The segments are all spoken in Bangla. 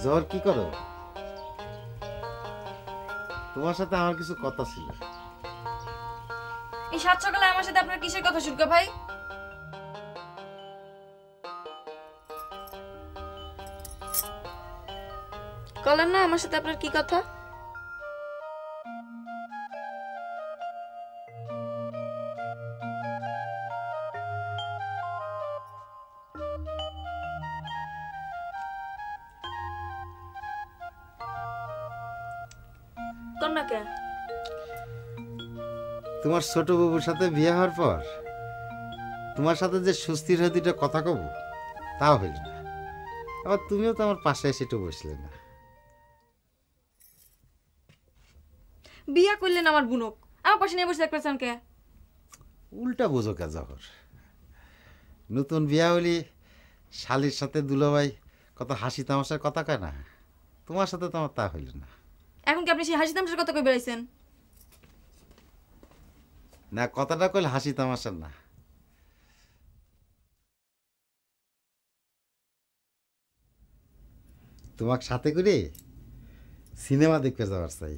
জ্বর কি করো? তোমার সাথে আমার কিছু কথা ছিল। এই সাত সকালে আমার সাথে আপনার কিসের কথা শুনকা ভাই? বলেন না আমার সাথে আপনার কি কথা? কন্যাকে তোমার ছোট বাবুর সাথে বিয়ে হওয়ার পর তোমার সাথে যে সুস্থির হয়ে দুটো কথা কব তাও হইল না। আবার তুমিও তো আমার পাশে এসে একটু বসলে না। বিয়া করলেন আমার বুনক, আমার পাশে নিয়ে বসে দেখতেছেন কে? উল্টা বোঝো কে জহর। নতুন বিয়া হলি শালির সাথে দুলাভাই কত হাসি তামাশার কথা কয় না, তোমার সাথে তো আমার তা হইল না। এখন কি আপনি সেই হাসি তামাশার কথা কই বেড়াইছেন? না, কথাটা কইলে হাসি তামাশার না। তোমাকে সাথে করে সিনেমা দেখতে যাওয়ার চাই,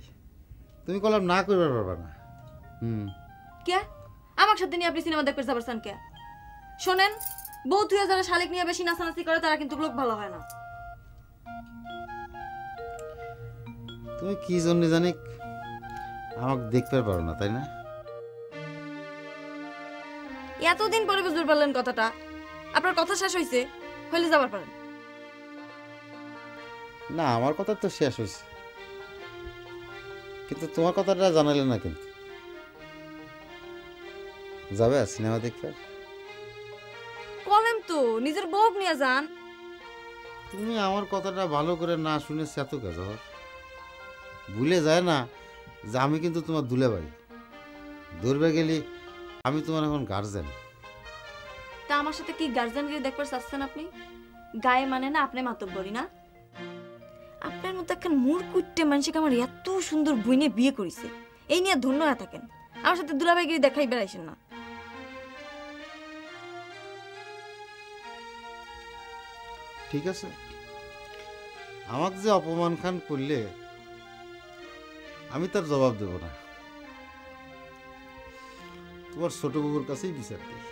তুমি কলাম না করবার পারবা না। কে আমার সাথে নিয়ে আপনি সিনেমা দেখতে যাবেন কে? শোনেন, বউ তুই যারা শালিক নিয়ে বেশি নাচানাচি করে তারা কিন্তু লোক ভালো হয় না। তুমি কি জন্য জানি আমাকে দেখতে পারো না, তাই না? এতদিন পরে বুঝতে পারলেন কথাটা? আপনার কথা শেষ হয়েছে, হইলে যাবার পারেন। না, আমার কথা তো শেষ হয়েছে, কিন্তু তোমার কথাটা জানালে না। কিন্তু যাবে সিনেমা দেখতে? বলেন তো, নিজের বউ নিয়ে যান। তুমি আমার কথাটা ভালো করে না শুনে এত কাজ ভুলে যায় না যে আমি কিন্তু তোমার দুলে ভাই। ধরবে গেলি আমি তোমার এখন গার্জেন। তা আমার সাথে কি গার্জেনগিরি দেখবার চাচ্ছেন আপনি? গায়ে মানে না আপনি মাতব্বরি না? আপনার মতো একটা মূর্খুট্টে মানুষকে আমার এত সুন্দর বইনে বিয়ে করেছে, এই নিয়ে ধন্য হয়ে থাকেন। আমার সাথে দুলাভাইগিরি দেখাই বেড়াইছেন না। ঠিক আছে, আমাকে যে অপমান খান করলে আমি তার জবাব দেব না, তোমার ছোট বাবুর কাছেই বিচার দিই।